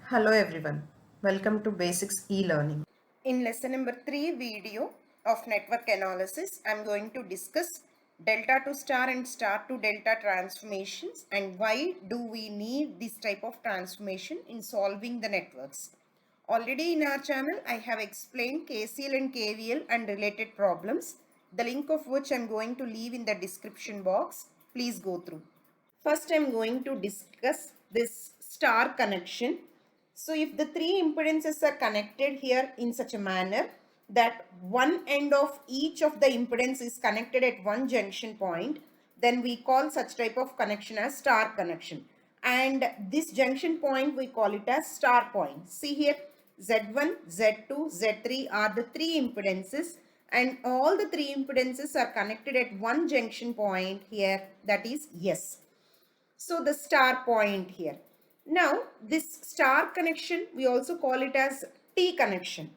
Hello everyone, welcome to Basics e-learning. In lesson number 3 video of network analysis, I am going to discuss delta to star and star to delta transformations and why do we need this type of transformation in solving the networks. Already in our channel, I have explained KCL and KVL and related problems, the link of which I am going to leave in the description box. Please go through. First, I am going to discuss this star connection. So, if the three impedances are connected here in such a manner that one end of each of the impedance is connected at one junction point, then we call such type of connection as star connection. And this junction point we call it as star point. See here, Z1, Z2, Z3 are the three impedances and all the three impedances are connected at one junction point here, that is S. So the star point here. Now this star connection we also call it as T connection.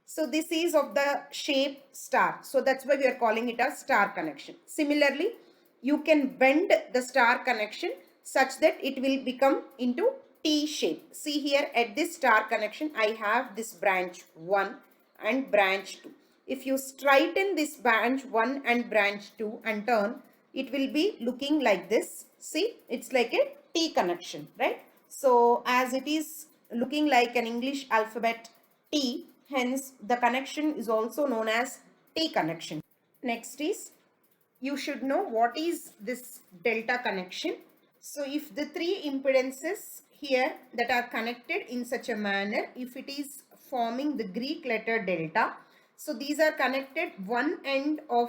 So this is of the shape star. So that's why we are calling it as star connection. Similarly, you can bend the star connection such that it will become into T shape. See here at this star connection I have this branch 1 and branch 2. If you straighten this branch 1 and branch 2 and turn, it will be looking like this. See, it's like a T connection, right? So as it is looking like an English alphabet T, hence the connection is also known as T connection. Next is, you should know what is this delta connection. So if the three impedances here that are connected in such a manner, if it is forming the Greek letter delta, so these are connected, one end of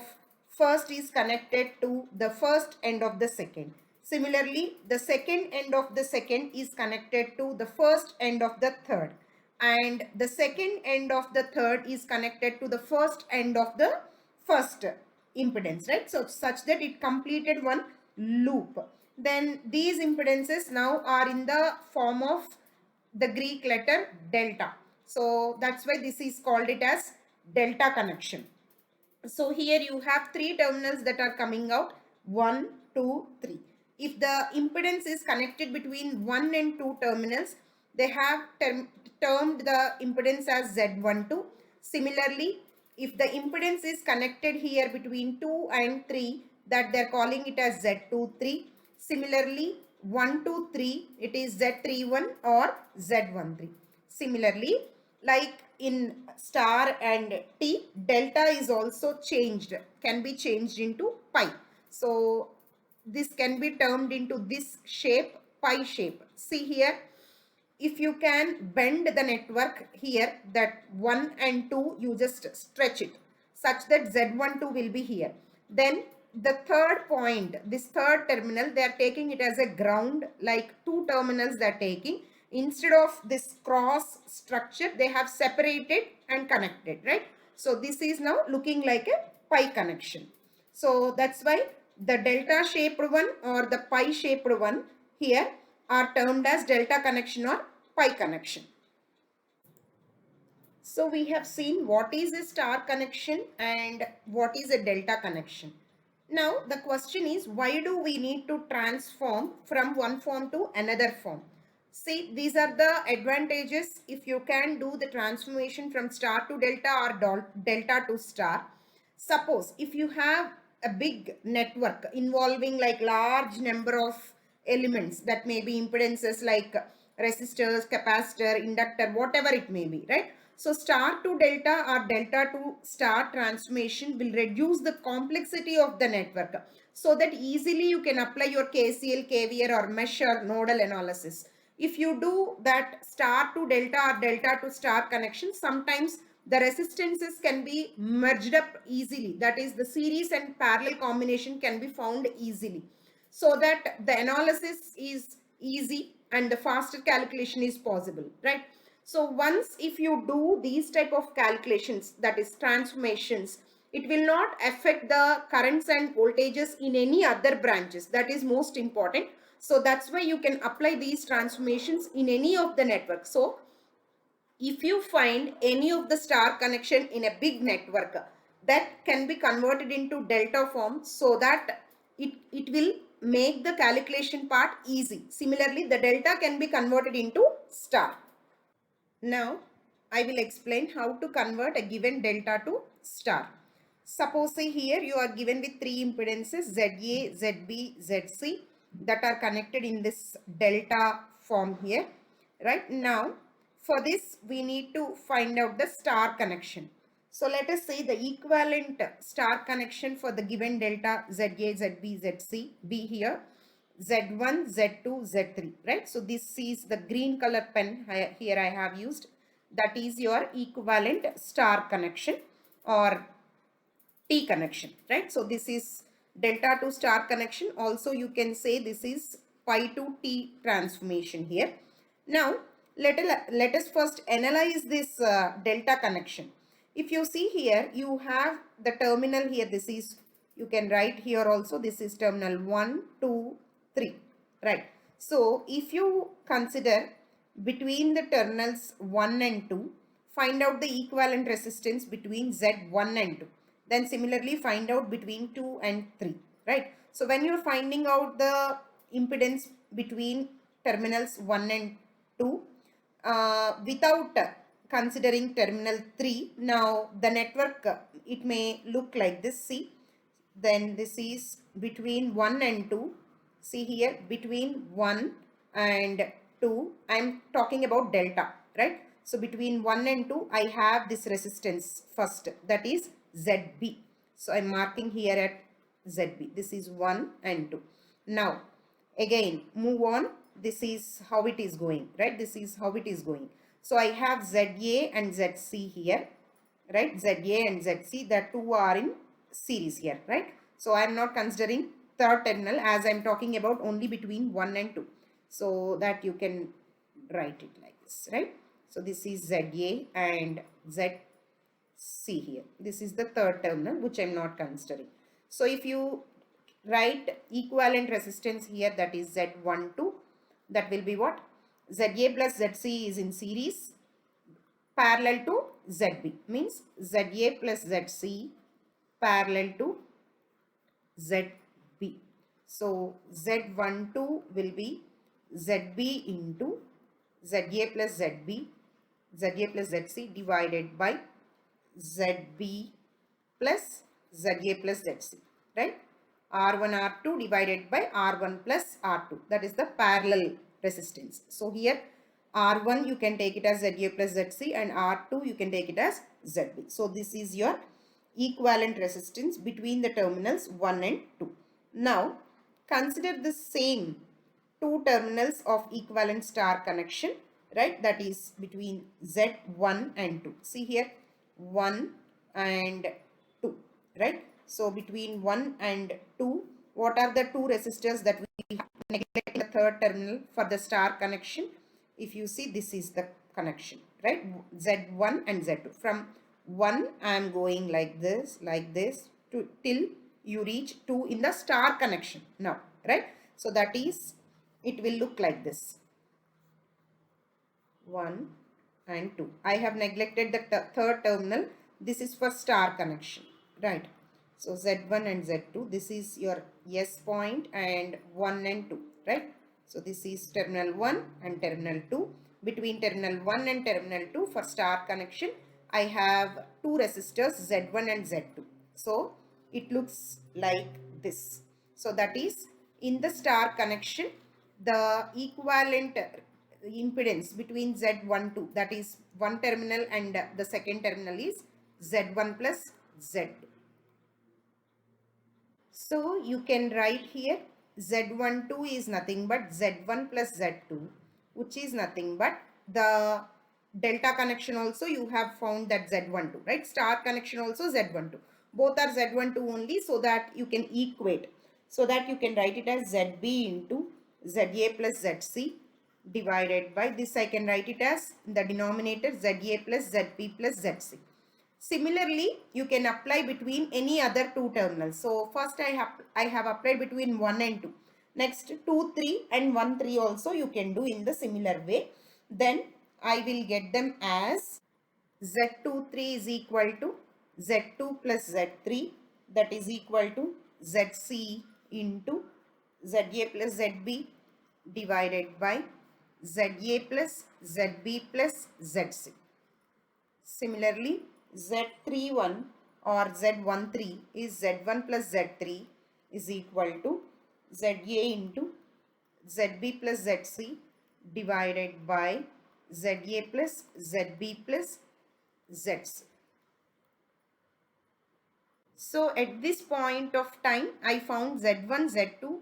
first is connected to the first end of the second. Similarly, the second end of the second is connected to the first end of the third. And the second end of the third is connected to the first end of the first impedance, right? So such that it completed one loop. Then these impedances now are in the form of the Greek letter delta. So that's why this is called it as delta connection. So here you have three terminals that are coming out, 1, 2, 3. If the impedance is connected between 1 and 2 terminals, they have termed the impedance as Z12. Similarly, if the impedance is connected here between 2 and 3, that they are calling it as Z23. Similarly, 1, 2, 3, it is Z31 or Z13. Similarly, like in star and T, delta is also changed, can be changed into pi. So this can be termed into this shape, pi shape. See here, if you can bend the network here, that 1 and 2, you just stretch it such that Z12 will be here. Then the third point, this third terminal, they are taking it as a ground, like two terminals they are taking. Instead of this cross structure, they have separated and connected, right? So this is now looking like a pi connection. So that's why the delta shaped one or the pi shaped one here are termed as delta connection or pi connection. So we have seen what is a star connection and what is a delta connection. Now the question is, why do we need to transform from one form to another form? See, these are the advantages if you can do the transformation from star to delta or delta to star. Suppose if you have a big network involving like large number of elements, that may be impedances like resistors, capacitor, inductor, whatever it may be, right? So star to delta or delta to star transformation will reduce the complexity of the network so that easily you can apply your KCL, KVL or mesh or nodal analysis. If you do that star to delta or delta to star connection, sometimes the resistances can be merged up easily. That is, the series and parallel combination can be found easily, so that the analysis is easy and the faster calculation is possible, right? So once if you do these type of calculations, that is transformations, it will not affect the currents and voltages in any other branches. That is most important. So that's why you can apply these transformations in any of the network. So if you find any of the star connection in a big network, that can be converted into delta form so that it will make the calculation part easy. Similarly, the delta can be converted into star. Now I will explain how to convert a given delta to star. Suppose say here you are given with three impedances ZA, ZB, ZC that are connected in this delta form here. Right now, for this we need to find out the star connection. So let us say the equivalent star connection for the given delta ZA, ZB, ZC be here Z1, Z2, Z3, right? So this is the green color pen here I have used. That is your equivalent star connection or T connection, right? So this is delta to star connection. Also you can say this is pi to T transformation here. Now let us first analyze this delta connection. If you see here, you have the terminal here. This is, you can write here also, this is terminal 1, 2, 3, right? So if you consider between the terminals 1 and 2, find out the equivalent resistance between Z1 and 2. Then similarly find out between 2 and 3, right? So when you're finding out the impedance between terminals 1 and 2 without considering terminal 3, now the network, it may look like this. See, then this is between 1 and 2. See here, between 1 and 2, I am talking about delta, right? So between 1 and 2, I have this resistance first, that is ZB. So I'm marking here at ZB. This is 1 and 2. Now, again, move on. This is how it is going, right? This is how it is going. So I have ZA and ZC here, right? ZA and ZC, the two are in series here, right? So I am not considering third terminal as I am talking about only between 1 and 2. So that you can write it like this, right? So this is ZA and ZC here. This is the third terminal which I am not considering. So if you write equivalent resistance here, that is Z12, that will be what? ZA plus ZC is in series parallel to ZB, means ZA plus ZC parallel to ZB. So Z12 will be ZB into ZA plus ZB, ZA plus ZC divided by ZB plus ZA plus ZC, right? R1 R2 divided by R1 plus R2, that is the parallel resistance. So here R1 you can take it as ZA plus ZC and R2 you can take it as ZB. So this is your equivalent resistance between the terminals 1 and 2. Now consider the same two terminals of equivalent star connection, right? That is between Z1 and 2. See here, 1 and 2, right? So between 1 and 2, what are the two resistors that we have neglected in the third terminal for the star connection? If you see, this is the connection, right? Z1 and Z2. From 1 I am going like this to till you reach 2 in the star connection now, right? So that is, it will look like this, 1 and 2. I have neglected the third terminal. This is for star connection, right? So Z1 and Z2, this is your S point and 1 and 2, right? So this is terminal 1 and terminal 2. Between terminal 1 and terminal 2 for star connection, I have two resistors Z1 and Z2. So it looks like this. So that is, in the star connection, the equivalent impedance between Z12, that is one terminal and the second terminal, is Z1 plus Z2. So you can write here Z12 is nothing but Z1 plus Z2, which is nothing but the delta connection also you have found that Z12, right? Star connection also Z12. Both are Z12 only, so that you can equate. So that you can write it as ZB into ZA plus ZC divided by this. I can write it as the denominator ZA plus ZB plus ZC. Similarly, you can apply between any other two terminals. So first I have applied between 1 and 2. Next 2, 3 and 1, 3 also you can do in the similar way. Then I will get them as Z23 is equal to Z2 plus Z3, that is equal to ZC into ZA plus ZB divided by ZA plus ZB plus ZC. Similarly, Z31 or Z13 is Z1 plus Z3 is equal to ZA into ZB plus ZC divided by ZA plus ZB plus ZC. So at this point of time, I found Z1, Z2,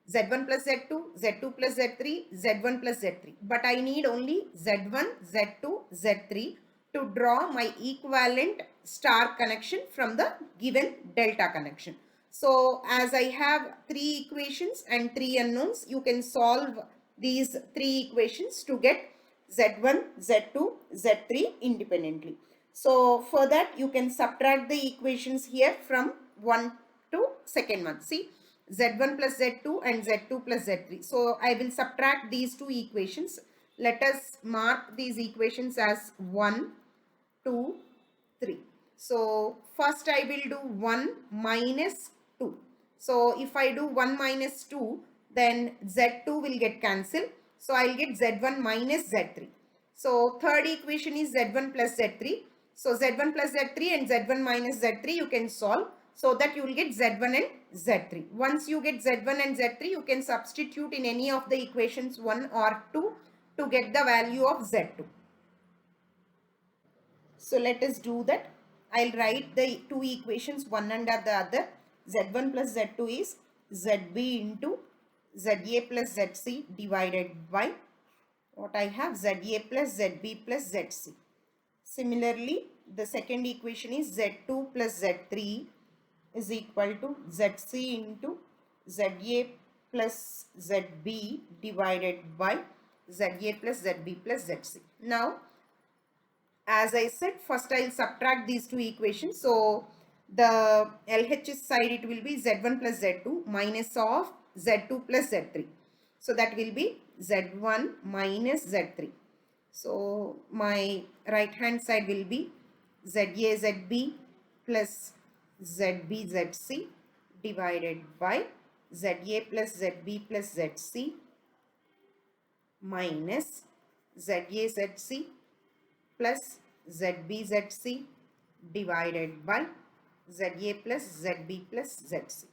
Z1 plus Z2, Z2 plus Z3, Z1 plus Z3. But I need only Z1, Z2, Z3 to draw my equivalent star connection from the given delta connection. So as I have three equations and three unknowns, you can solve these three equations to get Z1, Z2, Z3 independently. So for that you can subtract the equations here from 1 to second one. See, Z1 plus Z2 and Z2 plus Z3. So I will subtract these two equations. Let us mark these equations as 1, 2, 3. So first I will do 1 minus 2. So if I do 1 minus 2, then Z2 will get cancelled. So I will get Z1 minus Z3. So third equation is Z1 plus Z3. So Z1 plus Z3 and Z1 minus Z3 you can solve, so that you will get Z1 and Z3. Once you get Z1 and Z3, you can substitute in any of the equations 1 or 2 to get the value of Z2. So let us do that. I'll write the two equations one under the other. Z1 plus Z2 is ZB into ZA plus ZC divided by what I have, ZA plus ZB plus ZC. Similarly, the second equation is Z2 plus Z3 is equal to ZC into ZA plus ZB divided by ZA plus ZB plus ZC. Now, as I said, first I will subtract these two equations. So, the LHS side it will be Z1 plus Z2 minus of Z2 plus Z3. So, that will be Z1 minus Z3. So, my right hand side will be ZA ZB plus ZB ZC divided by ZA plus ZB plus ZC minus ZA ZC plus ZB ZC divided by ZA plus ZB plus ZC.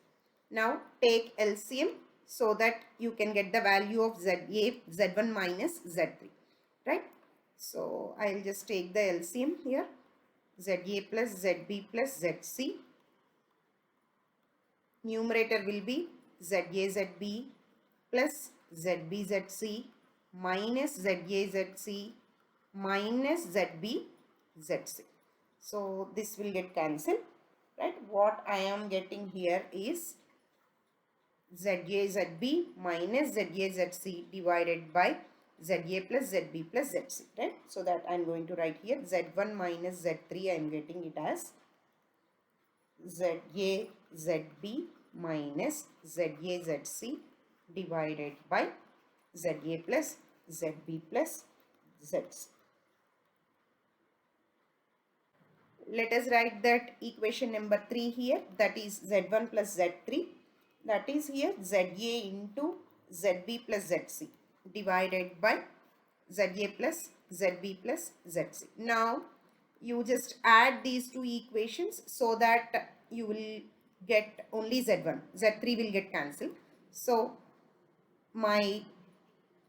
Now take LCM so that you can get the value of ZA, Z1 minus Z3, right? So I'll just take the LCM here. ZA plus ZB plus ZC. Numerator will be ZA ZB plus ZB ZC minus ZA ZC minus ZB ZC. So this will get cancelled, right? What I am getting here is ZA ZB minus ZA ZC divided by ZA plus ZB plus ZC, right? So that I am going to write here Z1 minus Z3, I am getting it as ZA ZB minus ZA ZC divided by ZA plus ZB plus ZC. Let us write that equation number 3 here, that is Z1 plus Z3, that is here ZA into ZB plus ZC divided by ZA plus ZB plus ZC. Now you just add these two equations so that you will get only Z1. Z3 will get cancelled. So my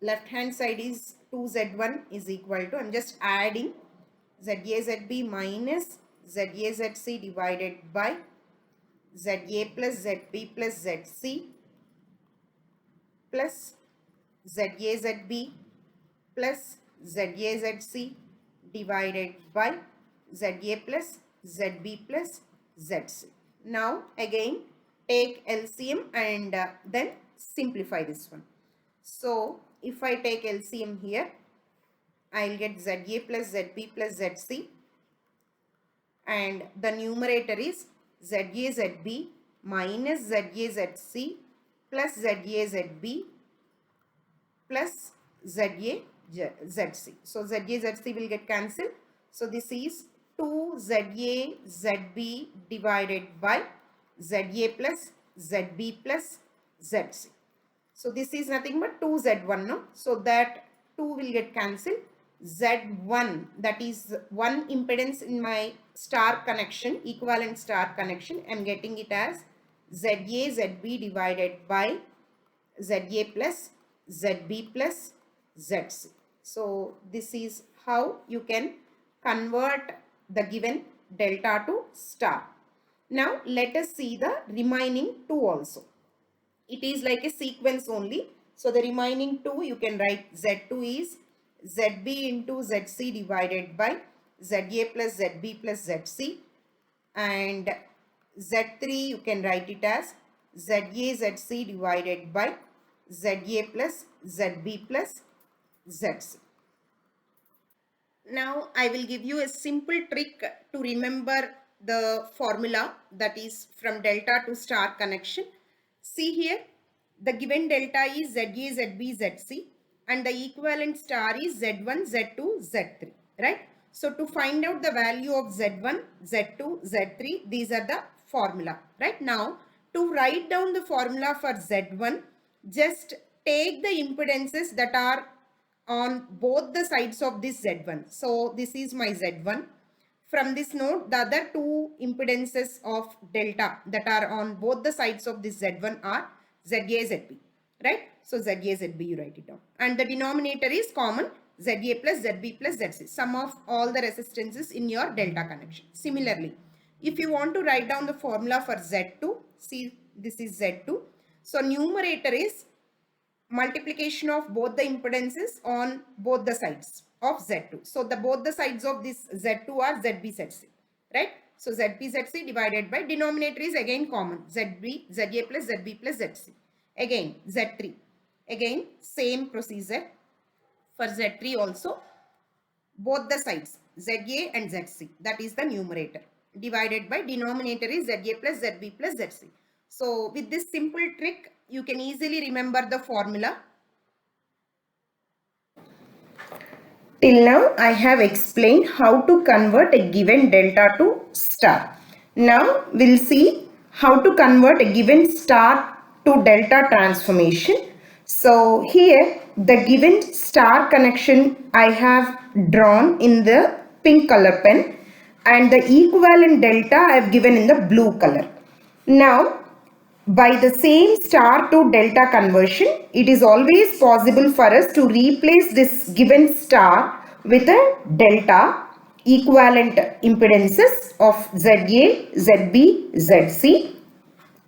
left hand side is 2Z1 is equal to, I am just adding ZA ZB minus ZA ZC divided by ZA plus ZB plus ZC plus ZA ZB plus ZA ZC divided by ZA plus ZB plus ZC. Now again take LCM and then simplify this one. So if I take LCM here, I will get ZA plus ZB plus ZC, and the numerator is ZA ZB minus ZA ZC plus ZA ZB plus ZA ZC. So ZA ZC will get cancelled. So this is 2ZA ZB divided by ZA plus ZB plus ZC. So this is nothing but 2Z1, no? So that 2 will get cancelled. Z1, that is one impedance in my star connection, equivalent star connection, I am getting it as ZA ZB divided by ZA plus ZB plus ZC. So this is how you can convert the given delta to star. Now let us see the remaining two also. It is like a sequence only. So the remaining two you can write Z2 is ZB into ZC divided by ZA plus ZB plus ZC, and Z3 you can write it as ZA ZC divided by ZA plus ZB plus ZC. Now I will give you a simple trick to remember the formula, that is from delta to star connection. See here, the given delta is ZA, ZB, ZC, and the equivalent star is Z1, Z2, Z3, right? So to find out the value of Z1, Z2, Z3, these are the formula, right? Now to write down the formula for Z1, just take the impedances that are on both the sides of this Z1. So this is my Z1. From this node, the other two impedances of delta that are on both the sides of this Z1 are ZA, ZB, right? So ZA, ZB, you write it down. And the denominator is common, ZA plus ZB plus ZC, sum of all the resistances in your delta connection. Similarly, if you want to write down the formula for Z2, see this is Z2. So numerator is multiplication of both the impedances on both the sides of Z2. So both the sides of this Z2 are ZB, ZC, right? So ZB, ZC divided by denominator is again common, ZB, ZA plus ZB plus ZC. Again Z3. Again same procedure for Z3 also. Both the sides ZA and ZC, that is the numerator, divided by denominator is ZA plus ZB plus ZC. So with this simple trick, you can easily remember the formula. Till now, I have explained how to convert a given delta to star. Now, we'll see how to convert a given star to delta transformation. So, here the given star connection I have drawn in the pink color pen, and the equivalent delta I have given in the blue color. Now, by the same star to delta conversion, it is always possible for us to replace this given star with a delta equivalent impedances of ZA, ZB, ZC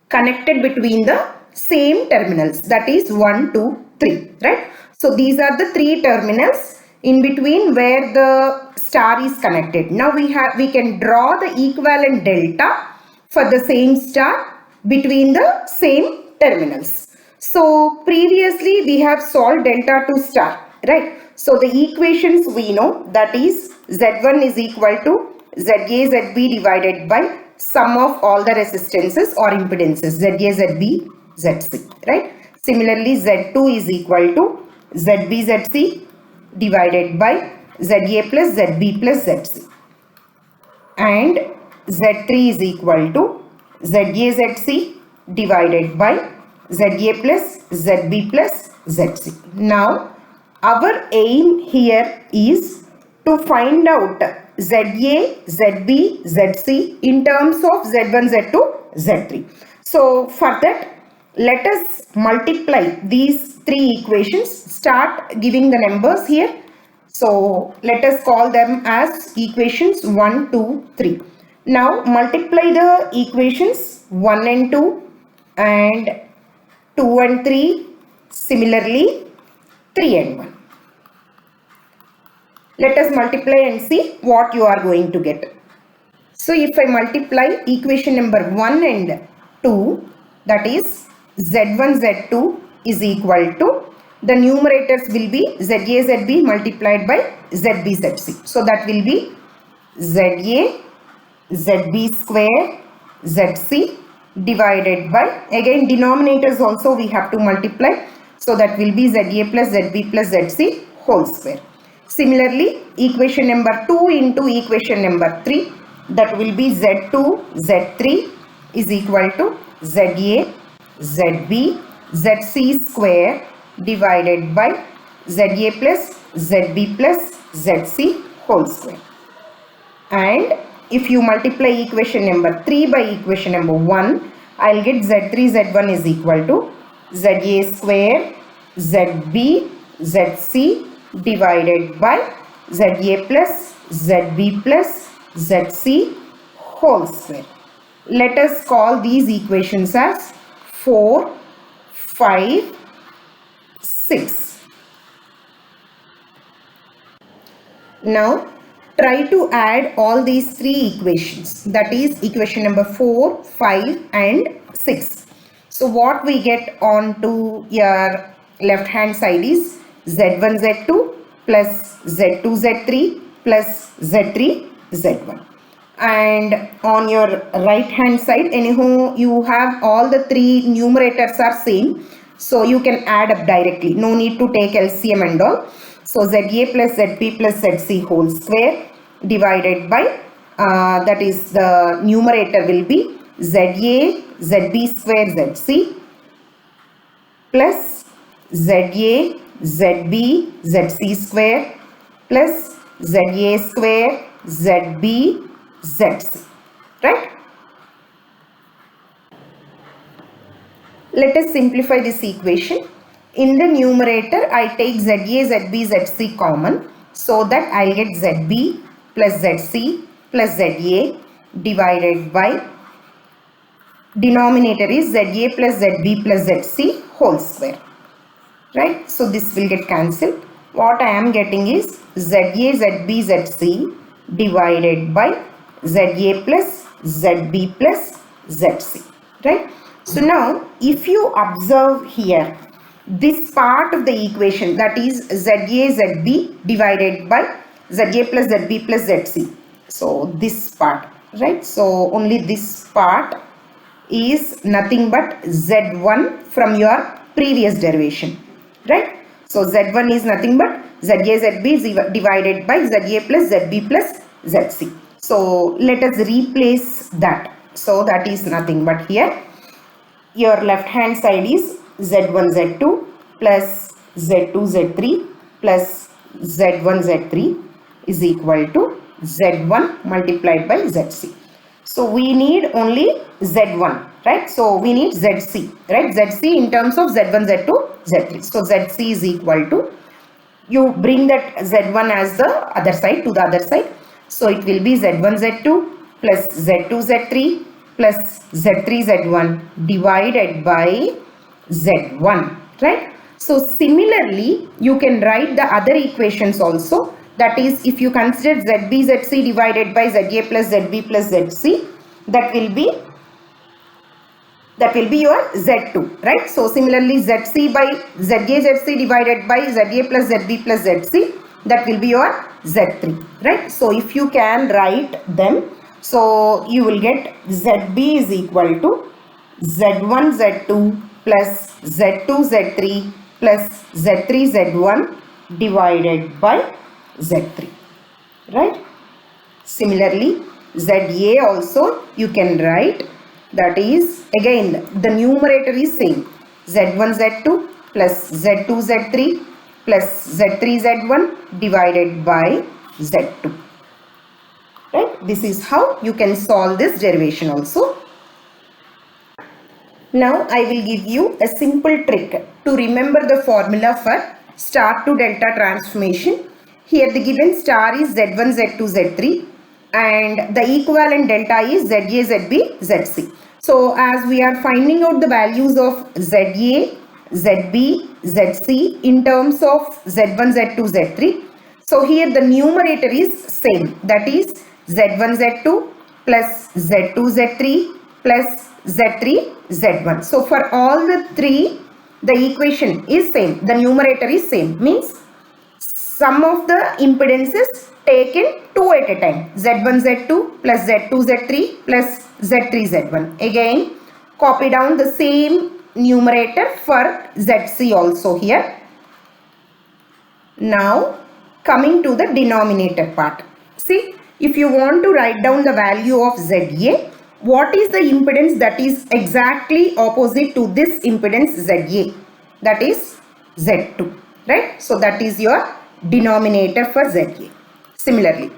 connected between the same terminals, that is 1, 2, 3, right? So these are the three terminals in between where the star is connected. Now we can draw the equivalent delta for the same star between the same terminals. So previously we have solved delta to star, right? So the equations we know, that is Z1 is equal to ZA ZB divided by sum of all the resistances or impedances ZA ZB ZC, right? Similarly Z2 is equal to ZB ZC divided by ZA plus ZB plus ZC, and Z3 is equal to ZA ZC divided by ZA plus ZB plus ZC. Now, our aim here is to find out ZA, ZB, ZC in terms of Z1, Z2, Z3. So, for that, let us multiply these three equations. Start giving the numbers here. So, let us call them as equations 1, 2, 3. Now multiply the equations 1 and 2 and 2 and 3, similarly 3 and 1. Let us multiply and see what you are going to get. So if I multiply equation number 1 and 2, that is Z1 Z2 is equal to, the numerators will be ZA ZB multiplied by ZB ZC. So that will be ZA ZB square ZC divided by, again denominators also we have to multiply, so that will be ZA plus ZB plus ZC whole square. Similarly, equation number 2 into equation number 3, that will be Z2 Z3 is equal to ZA ZB ZC square divided by ZA plus ZB plus ZC whole square. And if you multiply equation number 3 by equation number 1, I'll get Z3 Z1 is equal to ZA square ZB ZC divided by ZA plus ZB plus ZC whole square. Let us call these equations as 4, 5, 6. Now try to add all these three equations, that is equation number 4, 5 and 6. So what we get on to your left hand side is Z1 Z2 plus Z2 Z3 plus Z3 Z1. And on your right hand side, anyhow, you have all the three numerators are same, so you can add up directly, no need to take LCM and all. So ZA plus ZB plus ZC whole square divided by that is the numerator will be ZA ZB square ZC plus ZA ZB ZC square plus ZA square ZB ZC, right? Let us simplify this equation. In the numerator, I take ZA, ZB, ZC common, so that I'll get ZB plus ZC plus ZA divided by denominator is ZA plus ZB plus ZC whole square, right? So this will get cancelled. What I am getting is ZA, ZB, ZC divided by ZA plus ZB plus ZC, right? So now if you observe here, this part of the equation, that is ZA ZB divided by ZA plus ZB plus ZC. So this part, right? So only this part is nothing but Z1 from your previous derivation, right? So Z1 is nothing but ZA ZB divided by ZA plus ZB plus ZC. So let us replace that. So that is nothing but here your left hand side is Z1 Z2 plus Z2 Z3 plus Z1 Z3 is equal to Z1 multiplied by ZC. So we need only Z1, right? So we need ZC, right? ZC in terms of Z1 Z2 Z3. So ZC is equal to, you bring that Z1 as the other side, to the other side. So it will be Z1 Z2 plus Z2 Z3 plus Z3 Z1 divided by Z1, right? So similarly, you can write the other equations also. That is, if you consider ZB ZC divided by ZA plus ZB plus ZC, that will be your Z2, right? So similarly, ZC by ZA ZC divided by ZA plus ZB plus ZC, that will be your Z3, right? So if you can write them, so you will get ZB is equal to Z1 Z2 plus Z2 Z3 plus Z3 Z1 divided by Z3, right? Similarly, ZA also you can write, that is again the numerator is same, Z1 Z2 plus Z2 Z3 plus Z3 Z1 divided by Z2, right? This is how you can solve this derivation also. Now I will give you a simple trick to remember the formula for star to delta transformation. Here the given star is Z1, Z2, Z3 and the equivalent delta is ZA, ZB, ZC. So as we are finding out the values of ZA, ZB, ZC in terms of Z1, Z2, Z3. So here the numerator is same, that is Z1, Z2 plus Z2, Z3 plus Z3, Z1. So for all the three, the equation is same, the numerator is same, means sum of the impedances taken two at a time, Z1, Z2 plus Z2, Z3 plus Z3, Z1. Again, copy down the same numerator for ZC also here. Now, coming to the denominator part. See, if you want to write down the value of ZA, what is the impedance that is exactly opposite to this impedance ZA? That is Z2, right? So that is your denominator for ZA. Similarly,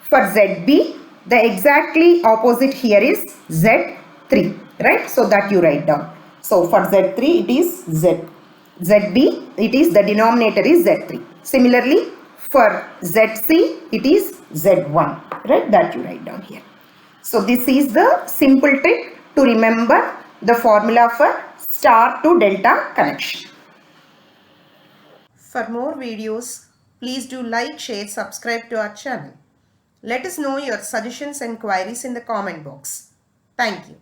for ZB, the exactly opposite here is Z3, right? So that you write down. So for Z3, it is Z. ZB, it is the denominator is Z3. Similarly, for ZC, it is Z1, right? That you write down here. So this is the simple trick to remember the formula for star to delta connection. For more videos, please do like, share, subscribe to our channel. Let us know your suggestions and queries in the comment box. Thank you.